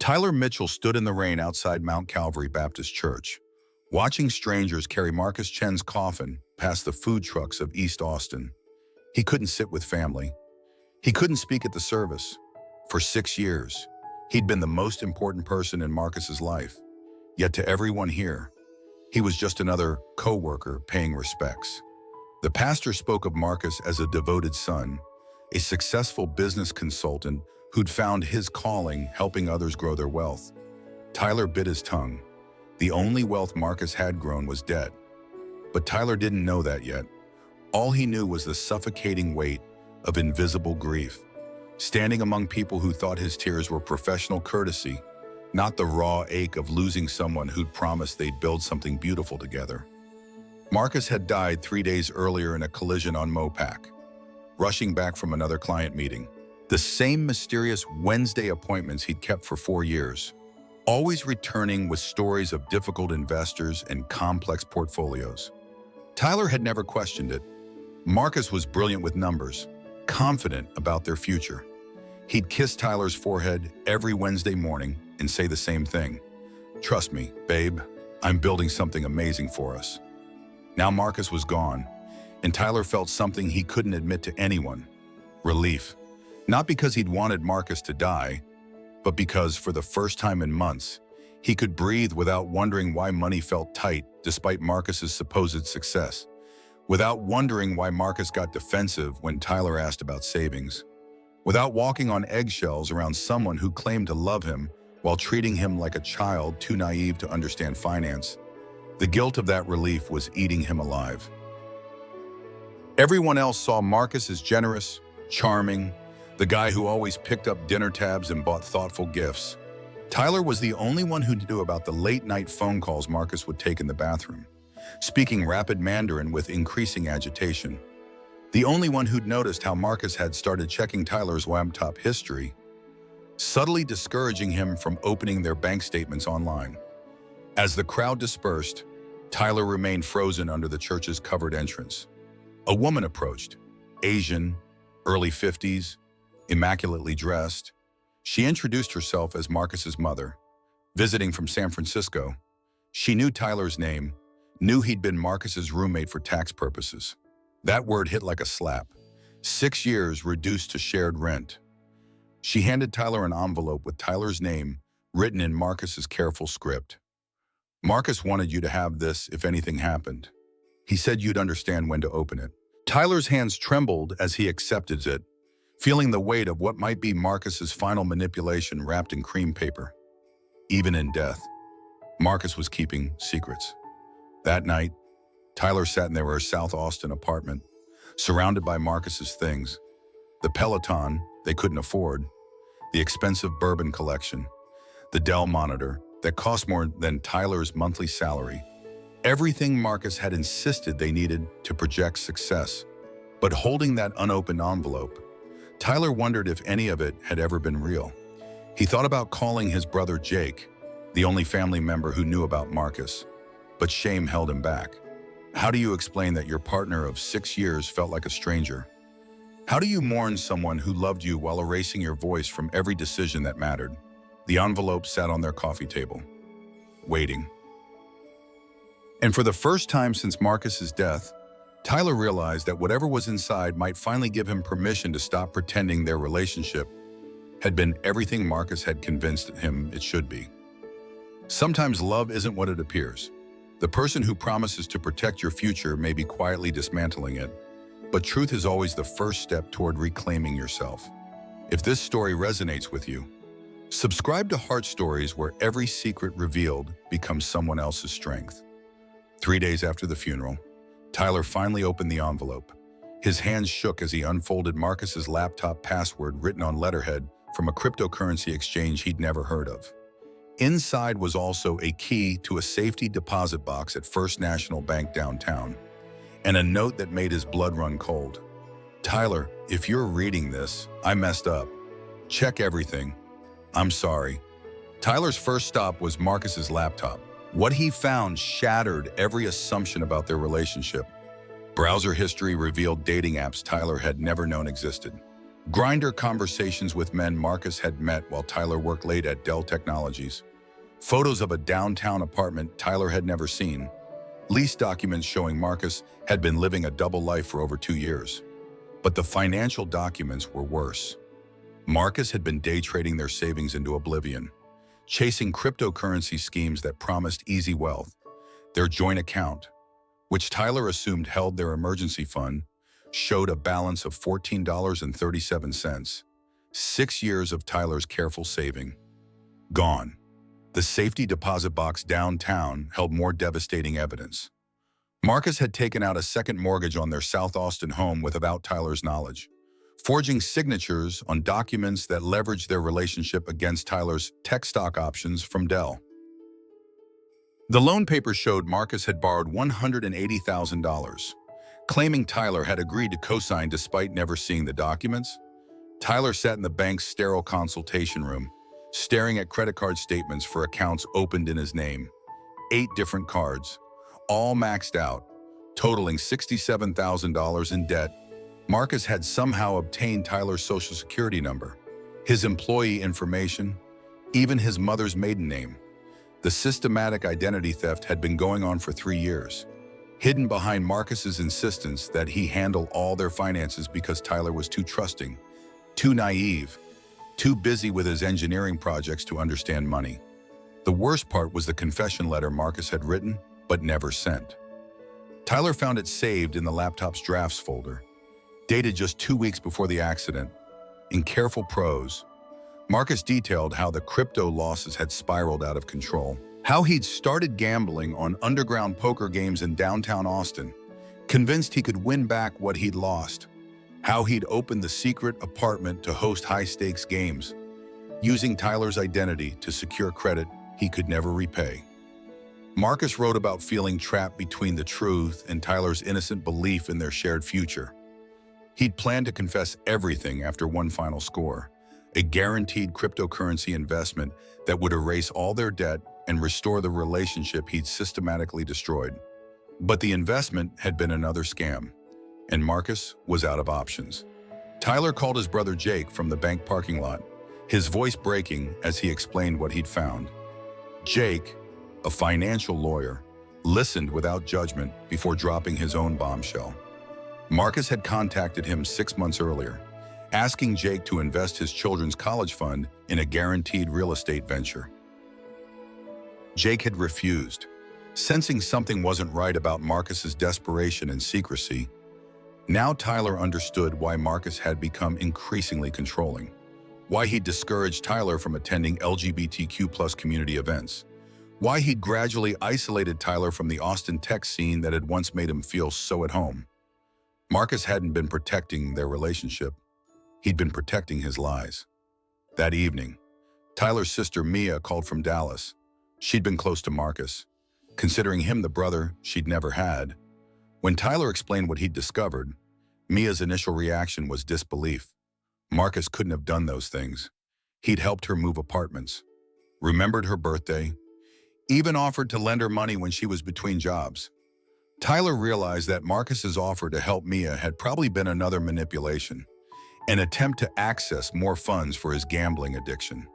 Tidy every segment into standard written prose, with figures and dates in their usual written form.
Tyler Mitchell stood in the rain outside Mount Calvary Baptist Church, watching strangers carry Marcus Chen's coffin past the food trucks of East Austin. He couldn't sit with family. He couldn't speak at the service. For 6 years, he'd been the most important person in Marcus's life. Yet to everyone here, he was just another co-worker paying respects. The pastor spoke of Marcus as a devoted son, a successful business consultant who'd found his calling helping others grow their wealth. Tyler bit his tongue. The only wealth Marcus had grown was debt. But Tyler didn't know that yet. All he knew was the suffocating weight of invisible grief, standing among people who thought his tears were professional courtesy, not the raw ache of losing someone who'd promised they'd build something beautiful together. Marcus had died 3 days earlier in a collision on Mopac, rushing back from another client meeting. The same mysterious Wednesday appointments he'd kept for 4 years, always returning with stories of difficult investors and complex portfolios. Tyler had never questioned it. Marcus was brilliant with numbers, confident about their future. He'd kiss Tyler's forehead every Wednesday morning and say the same thing. "Trust me, babe, I'm building something amazing for us." Now Marcus was gone, and Tyler felt something he couldn't admit to anyone: relief. Not because he'd wanted Marcus to die, but because for the first time in months, he could breathe without wondering why money felt tight despite Marcus's supposed success, without wondering why Marcus got defensive when Tyler asked about savings, without walking on eggshells around someone who claimed to love him while treating him like a child too naive to understand finance. The guilt of that relief was eating him alive. Everyone else saw Marcus as generous, charming, the guy who always picked up dinner tabs and bought thoughtful gifts. Tyler was the only one who knew about the late-night phone calls Marcus would take in the bathroom, speaking rapid Mandarin with increasing agitation. The only one who'd noticed how Marcus had started checking Tyler's laptop history, subtly discouraging him from opening their bank statements online. As the crowd dispersed, Tyler remained frozen under the church's covered entrance. A woman approached, Asian, early 50s, immaculately dressed. She introduced herself as Marcus's mother, visiting from San Francisco. She knew Tyler's name, knew he'd been Marcus's roommate for tax purposes. That word hit like a slap. 6 years reduced to shared rent. She handed Tyler an envelope with Tyler's name written in Marcus's careful script. "Marcus wanted you to have this if anything happened. He said you'd understand when to open it." Tyler's hands trembled as he accepted it, feeling the weight of what might be Marcus's final manipulation wrapped in cream paper. Even in death, Marcus was keeping secrets. That night, Tyler sat in their South Austin apartment, surrounded by Marcus's things: the Peloton they couldn't afford, the expensive bourbon collection, the Dell monitor that cost more than Tyler's monthly salary. Everything Marcus had insisted they needed to project success. But holding that unopened envelope, Tyler wondered if any of it had ever been real. He thought about calling his brother Jake, the only family member who knew about Marcus, but shame held him back. How do you explain that your partner of 6 years felt like a stranger? How do you mourn someone who loved you while erasing your voice from every decision that mattered? The envelope sat on their coffee table, waiting. And for the first time since Marcus's death, Tyler realized that whatever was inside might finally give him permission to stop pretending their relationship had been everything Marcus had convinced him it should be. Sometimes love isn't what it appears. The person who promises to protect your future may be quietly dismantling it, but truth is always the first step toward reclaiming yourself. If this story resonates with you, subscribe to Heart Stories, where every secret revealed becomes someone else's strength. 3 days after the funeral, Tyler finally opened the envelope. His hands shook as he unfolded Marcus's laptop password written on letterhead from a cryptocurrency exchange he'd never heard of. Inside was also a key to a safety deposit box at First National Bank downtown, and a note that made his blood run cold. "Tyler, if you're reading this, I messed up. Check everything. I'm sorry." Tyler's first stop was Marcus's laptop. What he found shattered every assumption about their relationship. Browser history revealed dating apps Tyler had never known existed. Grinder conversations with men Marcus had met while Tyler worked late at Dell Technologies. Photos of a downtown apartment Tyler had never seen. Lease documents showing Marcus had been living a double life for over 2 years. But the financial documents were worse. Marcus had been day trading their savings into oblivion, chasing cryptocurrency schemes that promised easy wealth. Their joint account, which Tyler assumed held their emergency fund, showed a balance of $14.37. 6 years of Tyler's careful saving. Gone. The safety deposit box downtown held more devastating evidence. Marcus had taken out a second mortgage on their South Austin home without Tyler's knowledge, forging signatures on documents that leveraged their relationship against Tyler's tech stock options from Dell. The loan papers showed Marcus had borrowed $180,000, claiming Tyler had agreed to co-sign despite never seeing the documents. Tyler sat in the bank's sterile consultation room, staring at credit card statements for accounts opened in his name. 8 different cards, all maxed out, totaling $67,000 in debt. Marcus had somehow obtained Tyler's social security number, his employee information, even his mother's maiden name. The systematic identity theft had been going on for 3 years, hidden behind Marcus's insistence that he handle all their finances because Tyler was too trusting, too naive, too busy with his engineering projects to understand money. The worst part was the confession letter Marcus had written but never sent. Tyler found it saved in the laptop's drafts folder, dated just 2 weeks before the accident. In careful prose, Marcus detailed how the crypto losses had spiraled out of control, how he'd started gambling on underground poker games in downtown Austin, convinced he could win back what he'd lost, how he'd opened the secret apartment to host high-stakes games, using Tyler's identity to secure credit he could never repay. Marcus wrote about feeling trapped between the truth and Tyler's innocent belief in their shared future. He'd planned to confess everything after one final score, a guaranteed cryptocurrency investment that would erase all their debt and restore the relationship he'd systematically destroyed. But the investment had been another scam, and Marcus was out of options. Tyler called his brother Jake from the bank parking lot, his voice breaking as he explained what he'd found. Jake, a financial lawyer, listened without judgment before dropping his own bombshell. Marcus had contacted him 6 months earlier, asking Jake to invest his children's college fund in a guaranteed real estate venture. Jake had refused, sensing something wasn't right about Marcus's desperation and secrecy. Now Tyler understood why Marcus had become increasingly controlling, why he'd discouraged Tyler from attending LGBTQ+ community events, why he'd gradually isolated Tyler from the Austin tech scene that had once made him feel so at home. Marcus hadn't been protecting their relationship. He'd been protecting his lies. That evening, Tyler's sister Mia called from Dallas. She'd been close to Marcus, considering him the brother she'd never had. When Tyler explained what he'd discovered, Mia's initial reaction was disbelief. Marcus couldn't have done those things. He'd helped her move apartments, remembered her birthday, even offered to lend her money when she was between jobs. Tyler realized that Marcus's offer to help Mia had probably been another manipulation, an attempt to access more funds for his gambling addiction.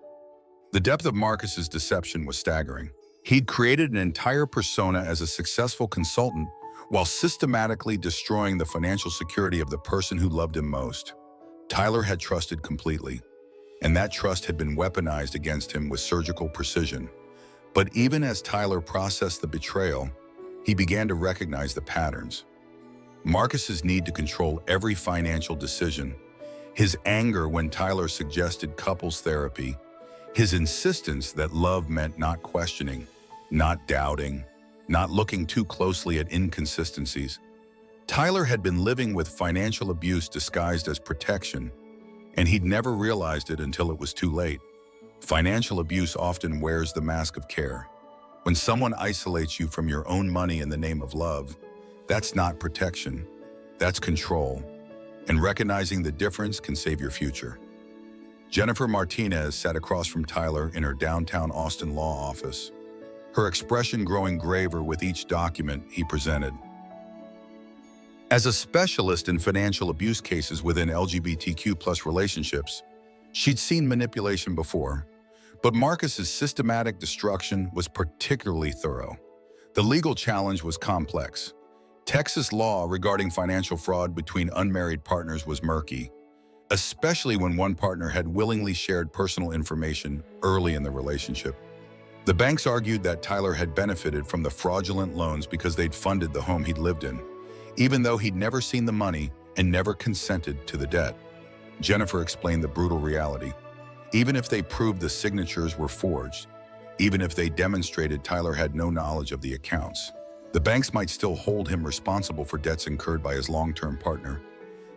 The depth of Marcus's deception was staggering. He'd created an entire persona as a successful consultant while systematically destroying the financial security of the person who loved him most. Tyler had trusted completely, and that trust had been weaponized against him with surgical precision. But even as Tyler processed the betrayal, he began to recognize the patterns. Marcus's need to control every financial decision, his anger when Tyler suggested couples therapy, his insistence that love meant not questioning, not doubting, not looking too closely at inconsistencies. Tyler had been living with financial abuse disguised as protection, and he'd never realized it until it was too late. Financial abuse often wears the mask of care. When someone isolates you from your own money in the name of love, that's not protection, that's control. And recognizing the difference can save your future. Jennifer Martinez sat across from Tyler in her downtown Austin law office, her expression growing graver with each document he presented. As a specialist in financial abuse cases within LGBTQ+ relationships, she'd seen manipulation before, but Marcus's systematic destruction was particularly thorough. The legal challenge was complex. Texas law regarding financial fraud between unmarried partners was murky, especially when one partner had willingly shared personal information early in the relationship. The banks argued that Tyler had benefited from the fraudulent loans because they'd funded the home he'd lived in, even though he'd never seen the money and never consented to the debt. Jennifer explained the brutal reality. Even if they proved the signatures were forged, even if they demonstrated Tyler had no knowledge of the accounts, the banks might still hold him responsible for debts incurred by his long-term partner.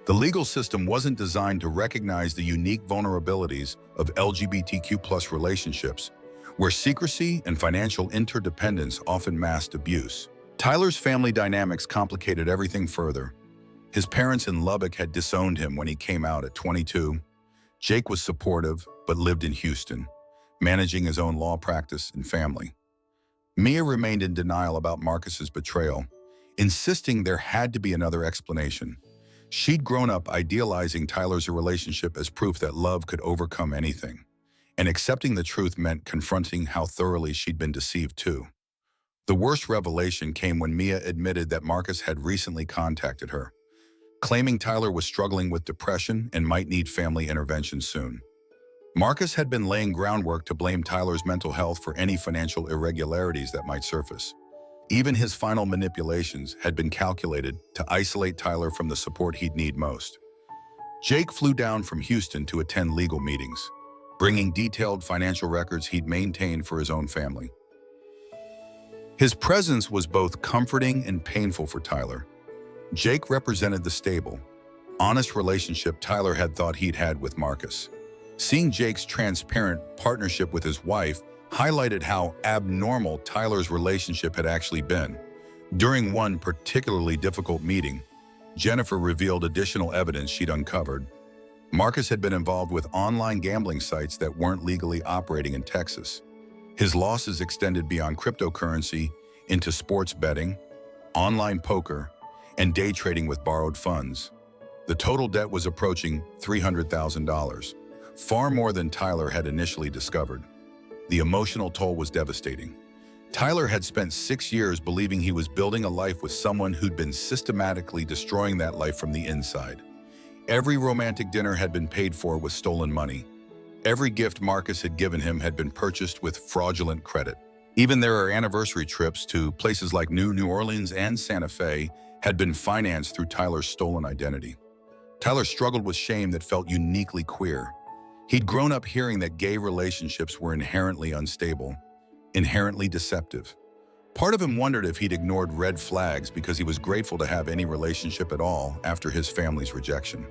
The legal system wasn't designed to recognize the unique vulnerabilities of LGBTQ+ relationships, where secrecy and financial interdependence often masked abuse. Tyler's family dynamics complicated everything further. His parents in Lubbock had disowned him when he came out at 22. Jake was supportive, but lived in Houston, managing his own law practice and family. Mia remained in denial about Marcus's betrayal, insisting there had to be another explanation. She'd grown up idealizing Tyler's relationship as proof that love could overcome anything, and accepting the truth meant confronting how thoroughly she'd been deceived too. The worst revelation came when Mia admitted that Marcus had recently contacted her, claiming Tyler was struggling with depression and might need family intervention soon. Marcus had been laying groundwork to blame Tyler's mental health for any financial irregularities that might surface. Even his final manipulations had been calculated to isolate Tyler from the support he'd need most. Jake flew down from Houston to attend legal meetings, bringing detailed financial records he'd maintained for his own family. His presence was both comforting and painful for Tyler. Jake represented the stable, honest relationship Tyler had thought he'd had with Marcus. Seeing Jake's transparent partnership with his wife highlighted how abnormal Tyler's relationship had actually been. During one particularly difficult meeting, Jennifer revealed additional evidence she'd uncovered. Marcus had been involved with online gambling sites that weren't legally operating in Texas. His losses extended beyond cryptocurrency into sports betting, online poker, and day trading with borrowed funds. The total debt was approaching $300,000, far more than Tyler had initially discovered. The emotional toll was devastating. Tyler had spent 6 years believing he was building a life with someone who'd been systematically destroying that life from the inside. Every romantic dinner had been paid for with stolen money. Every gift Marcus had given him had been purchased with fraudulent credit. Even their anniversary trips to places like New Orleans and Santa Fe had been financed through Tyler's stolen identity. Tyler struggled with shame that felt uniquely queer. He'd grown up hearing that gay relationships were inherently unstable, inherently deceptive. Part of him wondered if he'd ignored red flags because he was grateful to have any relationship at all after his family's rejection.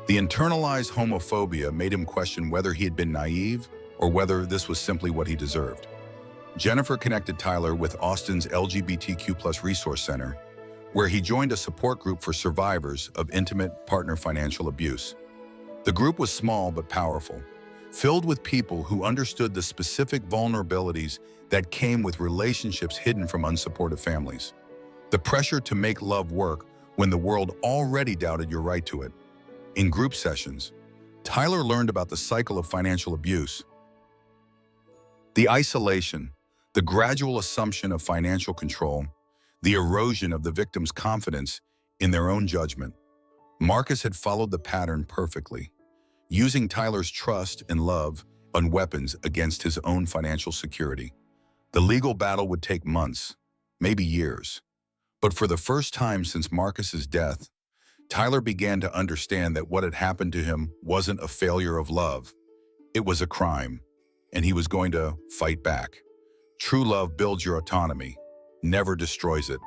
The internalized homophobia made him question whether he had been naive or whether this was simply what he deserved. Jennifer connected Tyler with Austin's LGBTQ+ Resource Center, where he joined a support group for survivors of intimate partner financial abuse. The group was small but powerful, filled with people who understood the specific vulnerabilities that came with relationships hidden from unsupportive families. The pressure to make love work when the world already doubted your right to it. In group sessions, Tyler learned about the cycle of financial abuse, the isolation, the gradual assumption of financial control, the erosion of the victim's confidence in their own judgment. Marcus had followed the pattern perfectly, using Tyler's trust and love on weapons against his own financial security. The legal battle would take months, maybe years. But for the first time since Marcus's death, Tyler began to understand that what had happened to him wasn't a failure of love. It was a crime, and he was going to fight back. True love builds your autonomy, never destroys it.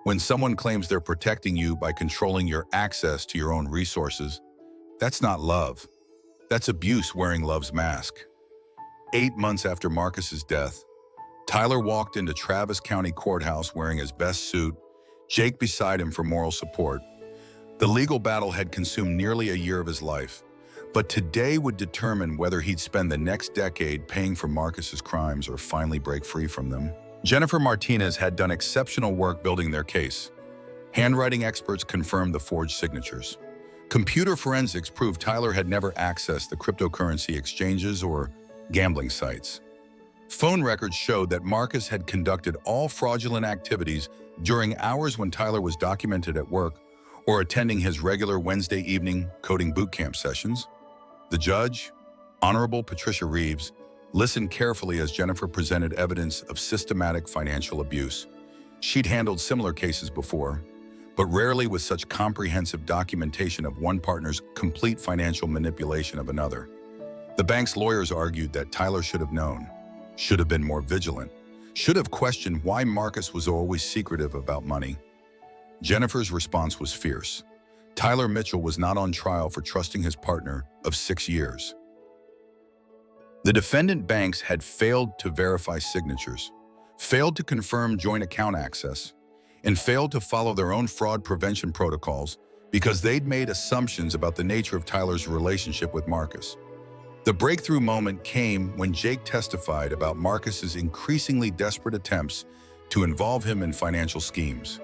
When someone claims they're protecting you by controlling your access to your own resources, that's not love. That's abuse wearing love's mask. 8 months after Marcus's death, Tyler walked into Travis County Courthouse wearing his best suit, Jake beside him for moral support. The legal battle had consumed nearly a year of his life, but today would determine whether he'd spend the next decade paying for Marcus's crimes or finally break free from them. Jennifer Martinez had done exceptional work building their case. Handwriting experts confirmed the forged signatures. Computer forensics proved Tyler had never accessed the cryptocurrency exchanges or gambling sites. Phone records showed that Marcus had conducted all fraudulent activities during hours when Tyler was documented at work or attending his regular Wednesday evening coding bootcamp sessions. The judge, Honorable Patricia Reeves, listened carefully as Jennifer presented evidence of systematic financial abuse. She'd handled similar cases before, but rarely with such comprehensive documentation of one partner's complete financial manipulation of another. The bank's lawyers argued that Tyler should have known, should have been more vigilant, should have questioned why Marcus was always secretive about money. Jennifer's response was fierce. Tyler Mitchell was not on trial for trusting his partner of 6 years. The defendant banks had failed to verify signatures, failed to confirm joint account access, and failed to follow their own fraud prevention protocols because they'd made assumptions about the nature of Tyler's relationship with Marcus. The breakthrough moment came when Jake testified about Marcus's increasingly desperate attempts to involve him in financial schemes.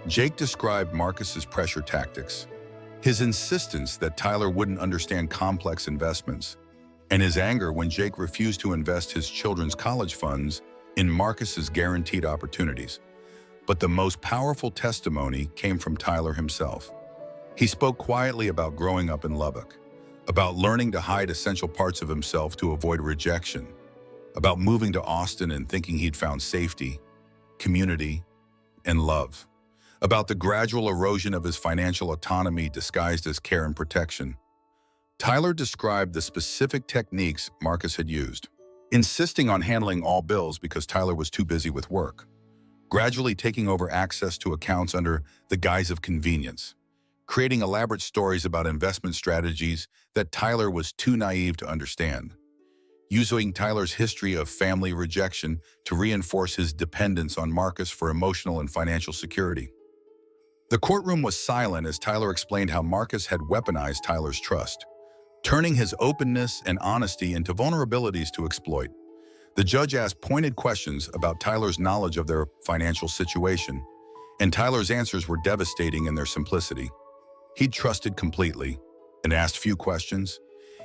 Jake described Marcus's pressure tactics, his insistence that Tyler wouldn't understand complex investments, and his anger when Jake refused to invest his children's college funds in Marcus's guaranteed opportunities. But the most powerful testimony came from Tyler himself. He spoke quietly about growing up in Lubbock, about learning to hide essential parts of himself to avoid rejection, about moving to Austin and thinking he'd found safety, community, and love, about the gradual erosion of his financial autonomy disguised as care and protection. Tyler described the specific techniques Marcus had used, insisting on handling all bills because Tyler was too busy with work, gradually taking over access to accounts under the guise of convenience, creating elaborate stories about investment strategies that Tyler was too naive to understand, using Tyler's history of family rejection to reinforce his dependence on Marcus for emotional and financial security. The courtroom was silent as Tyler explained how Marcus had weaponized Tyler's trust, turning his openness and honesty into vulnerabilities to exploit. The judge asked pointed questions about Tyler's knowledge of their financial situation, and Tyler's answers were devastating in their simplicity. He'd trusted completely and asked few questions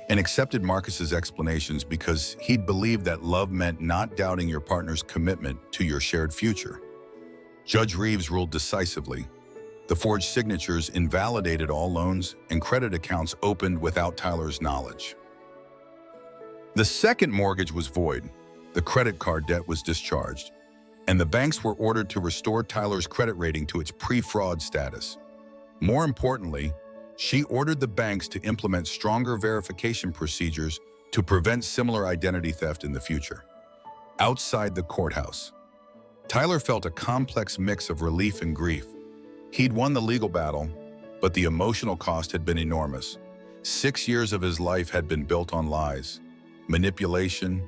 and accepted Marcus's explanations because he'd believed that love meant not doubting your partner's commitment to your shared future. Judge Reeves ruled decisively. The forged signatures invalidated all loans and credit accounts opened without Tyler's knowledge. The second mortgage was void, the credit card debt was discharged, and the banks were ordered to restore Tyler's credit rating to its pre-fraud status. More importantly, she ordered the banks to implement stronger verification procedures to prevent similar identity theft in the future. Outside the courthouse, Tyler felt a complex mix of relief and grief. He'd won the legal battle, but the emotional cost had been enormous. 6 years of his life had been built on lies, manipulation,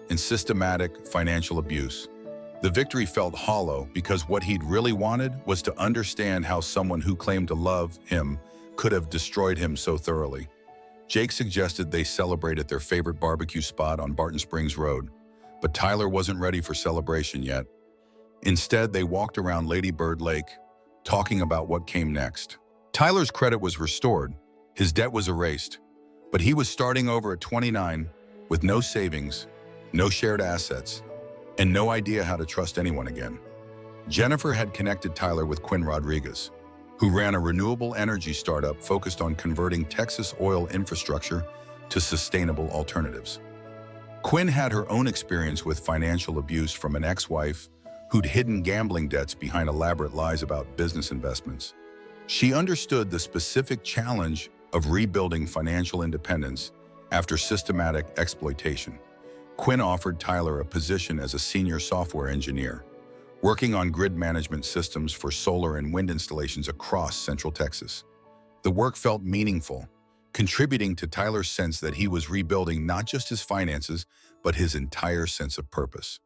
and systematic financial abuse. The victory felt hollow because what he'd really wanted was to understand how someone who claimed to love him could have destroyed him so thoroughly. Jake suggested they celebrate at their favorite barbecue spot on Barton Springs Road, but Tyler wasn't ready for celebration yet. Instead, they walked around Lady Bird Lake, talking about what came next. Tyler's credit was restored, his debt was erased, but he was starting over at 29 with no savings, no shared assets, and no idea how to trust anyone again. Jennifer had connected Tyler with Quinn Rodriguez, who ran a renewable energy startup focused on converting Texas oil infrastructure to sustainable alternatives. Quinn had her own experience with financial abuse from an ex-wife who'd hidden gambling debts behind elaborate lies about business investments. She understood the specific challenge of rebuilding financial independence after systematic exploitation. Quinn offered Tyler a position as a senior software engineer, working on grid management systems for solar and wind installations across Central Texas. The work felt meaningful, contributing to Tyler's sense that he was rebuilding not just his finances, but his entire sense of purpose.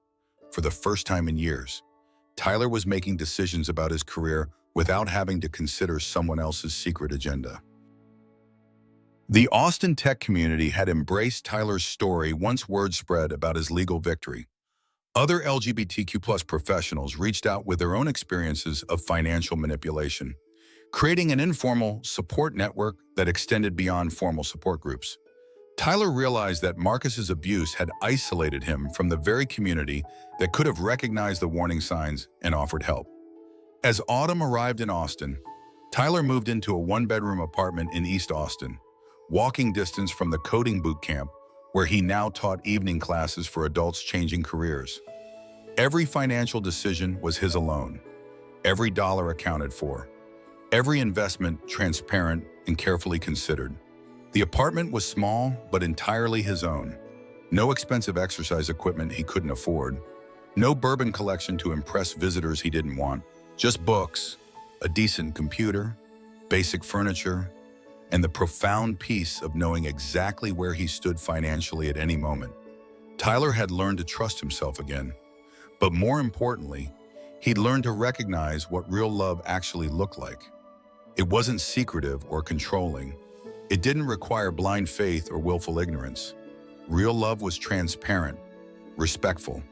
For the first time in years, Tyler was making decisions about his career without having to consider someone else's secret agenda. The Austin tech community had embraced Tyler's story once word spread about his legal victory. Other LGBTQ+ professionals reached out with their own experiences of financial manipulation, creating an informal support network that extended beyond formal support groups. Tyler realized that Marcus's abuse had isolated him from the very community that could have recognized the warning signs and offered help. As autumn arrived in Austin, Tyler moved into a one-bedroom apartment in East Austin, walking distance from the coding boot camp, where he now taught evening classes for adults changing careers. Every financial decision was his alone, every dollar accounted for, every investment transparent and carefully considered. The apartment was small, but entirely his own. No expensive exercise equipment he couldn't afford, no bourbon collection to impress visitors he didn't want, just books, a decent computer, basic furniture, and the profound peace of knowing exactly where he stood financially at any moment. Tyler had learned to trust himself again, but more importantly, he'd learned to recognize what real love actually looked like. It wasn't secretive or controlling. It didn't require blind faith or willful ignorance. Real love was transparent, respectful,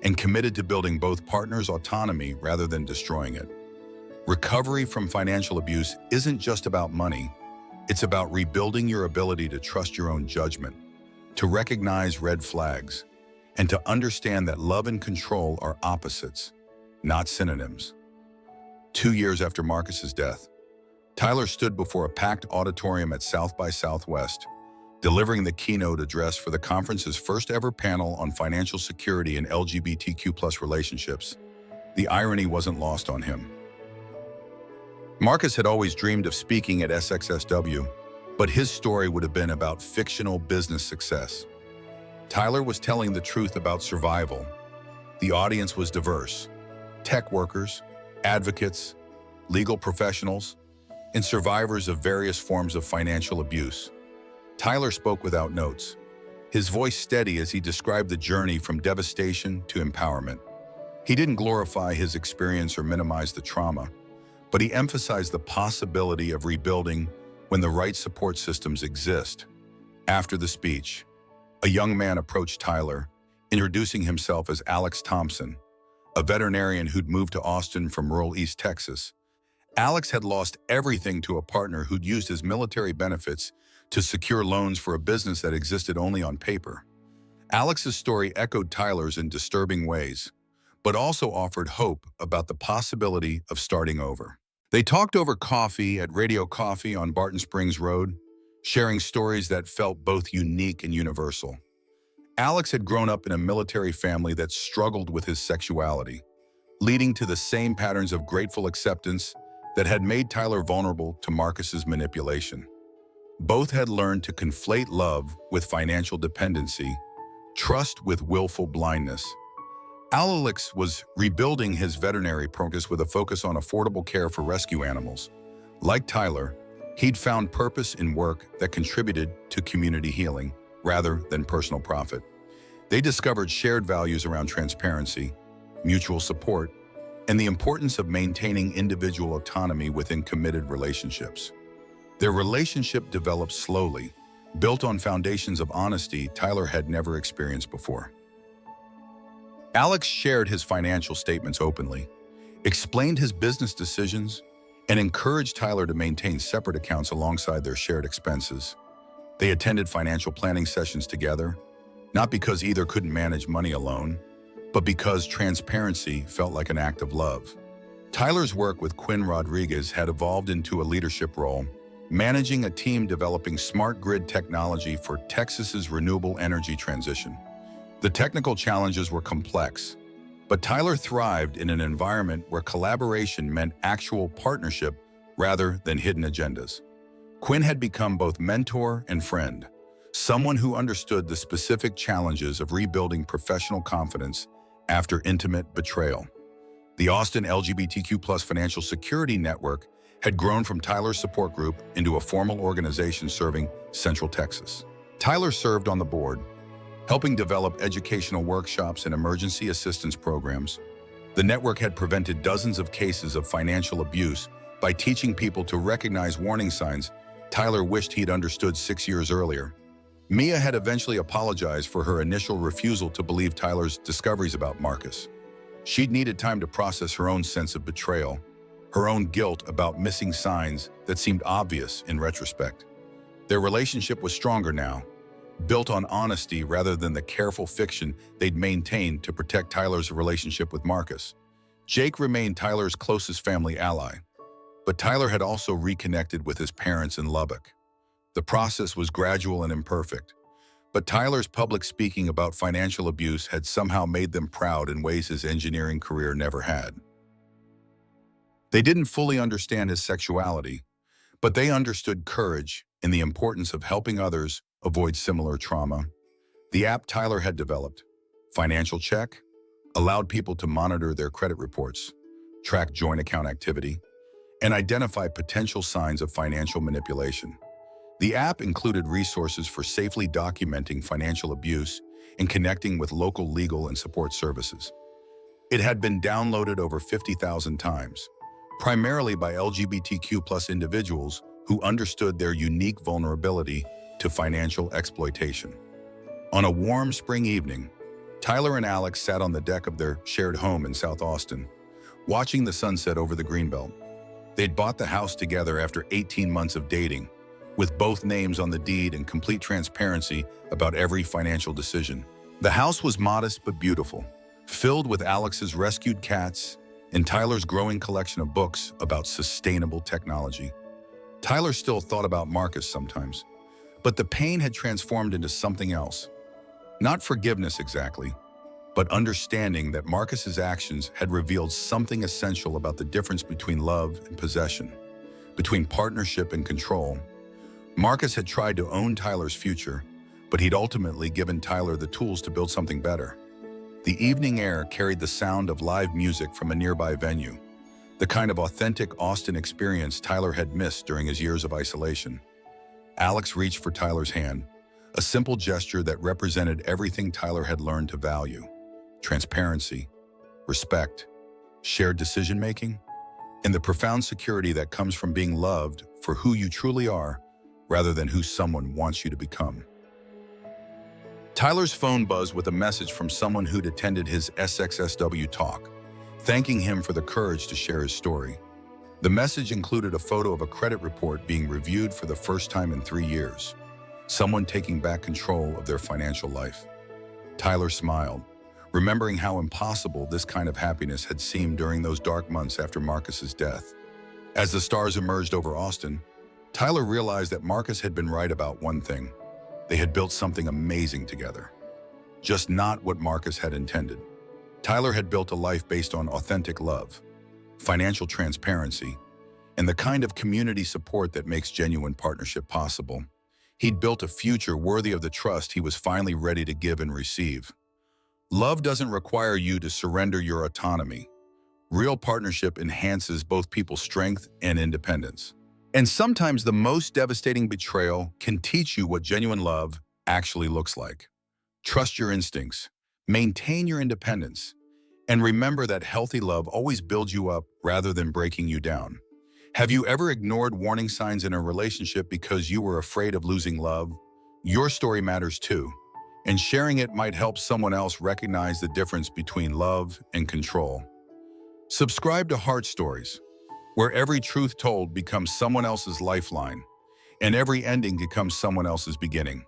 and committed to building both partners' autonomy rather than destroying it. Recovery from financial abuse isn't just about money. It's about rebuilding your ability to trust your own judgment, to recognize red flags, and to understand that love and control are opposites, not synonyms. 2 years after Marcus's death, Tyler stood before a packed auditorium at South by Southwest, delivering the keynote address for the conference's first ever panel on financial security and LGBTQ+ relationships. The irony wasn't lost on him. Marcus had always dreamed of speaking at SXSW, but his story would have been about fictional business success. Tyler was telling the truth about survival. The audience was diverse: tech workers, advocates, legal professionals, and survivors of various forms of financial abuse. Tyler spoke without notes, his voice steady as he described the journey from devastation to empowerment. He didn't glorify his experience or minimize the trauma, but he emphasized the possibility of rebuilding when the right support systems exist. After the speech, a young man approached Tyler, introducing himself as Alex Thompson, a veterinarian who'd moved to Austin from rural East Texas. Alex had lost everything to a partner who'd used his military benefits to secure loans for a business that existed only on paper. Alex's story echoed Tyler's in disturbing ways, but also offered hope about the possibility of starting over. They talked over coffee at Radio Coffee on Barton Springs Road, sharing stories that felt both unique and universal. Alex had grown up in a military family that struggled with his sexuality, leading to the same patterns of grateful acceptance that had made Tyler vulnerable to Marcus's manipulation. Both had learned to conflate love with financial dependency, trust with willful blindness. Alex was rebuilding his veterinary practice with a focus on affordable care for rescue animals. Like Tyler, he'd found purpose in work that contributed to community healing rather than personal profit. They discovered shared values around transparency, mutual support, and the importance of maintaining individual autonomy within committed relationships. Their relationship developed slowly, built on foundations of honesty Tyler had never experienced before. Alex shared his financial statements openly, explained his business decisions, and encouraged Tyler to maintain separate accounts alongside their shared expenses. They attended financial planning sessions together, not because either couldn't manage money alone, but because transparency felt like an act of love. Tyler's work with Quinn Rodriguez had evolved into a leadership role, managing a team developing smart grid technology for Texas's renewable energy transition. The technical challenges were complex, but Tyler thrived in an environment where collaboration meant actual partnership rather than hidden agendas. Quinn had become both mentor and friend, someone who understood the specific challenges of rebuilding professional confidence after intimate betrayal. The Austin LGBTQ+ Financial Security Network had grown from Tyler's support group into a formal organization serving Central Texas. Tyler served on the board, helping develop educational workshops and emergency assistance programs. The network had prevented dozens of cases of financial abuse by teaching people to recognize warning signs Tyler wished he'd understood 6 years earlier. Mia had eventually apologized for her initial refusal to believe Tyler's discoveries about Marcus. She'd needed time to process her own sense of betrayal, her own guilt about missing signs that seemed obvious in retrospect. Their relationship was stronger now, built on honesty rather than the careful fiction they'd maintained to protect Tyler's relationship with Marcus. Jake remained Tyler's closest family ally, but Tyler had also reconnected with his parents in Lubbock. The process was gradual and imperfect, but Tyler's public speaking about financial abuse had somehow made them proud in ways his engineering career never had. They didn't fully understand his sexuality, but they understood courage and the importance of helping others avoid similar trauma. The app Tyler had developed, Financial Check, allowed people to monitor their credit reports, track joint account activity, and identify potential signs of financial manipulation. The app included resources for safely documenting financial abuse and connecting with local legal and support services. It had been downloaded over 50,000 times, primarily by LGBTQ+ individuals who understood their unique vulnerability to financial exploitation. On a warm spring evening, Tyler and Alex sat on the deck of their shared home in South Austin, watching the sunset over the Greenbelt. They'd bought the house together after 18 months of dating, with both names on the deed and complete transparency about every financial decision. The house was modest but beautiful, filled with Alex's rescued cats and Tyler's growing collection of books about sustainable technology. Tyler still thought about Marcus sometimes, but the pain had transformed into something else. Not forgiveness exactly, but understanding that Marcus's actions had revealed something essential about the difference between love and possession, between partnership and control. Marcus had tried to own Tyler's future, but he'd ultimately given Tyler the tools to build something better. The evening air carried the sound of live music from a nearby venue, the kind of authentic Austin experience Tyler had missed during his years of isolation. Alex reached for Tyler's hand, a simple gesture that represented everything Tyler had learned to value: transparency, respect, shared decision-making, and the profound security that comes from being loved for who you truly are rather than who someone wants you to become. Tyler's phone buzzed with a message from someone who'd attended his SXSW talk, thanking him for the courage to share his story. The message included a photo of a credit report being reviewed for the first time in 3 years, someone taking back control of their financial life. Tyler smiled, remembering how impossible this kind of happiness had seemed during those dark months after Marcus's death. As the stars emerged over Austin, Tyler realized that Marcus had been right about one thing. They had built something amazing together. Just not what Marcus had intended. Tyler had built a life based on authentic love, financial transparency, and the kind of community support that makes genuine partnership possible. He'd built a future worthy of the trust he was finally ready to give and receive. Love doesn't require you to surrender your autonomy. Real partnership enhances both people's strength and independence. And sometimes the most devastating betrayal can teach you what genuine love actually looks like. Trust your instincts, maintain your independence, and remember that healthy love always builds you up rather than breaking you down. Have you ever ignored warning signs in a relationship because you were afraid of losing love? Your story matters too, and sharing it might help someone else recognize the difference between love and control. Subscribe to Heart Stories, where every truth told becomes someone else's lifeline, and every ending becomes someone else's beginning.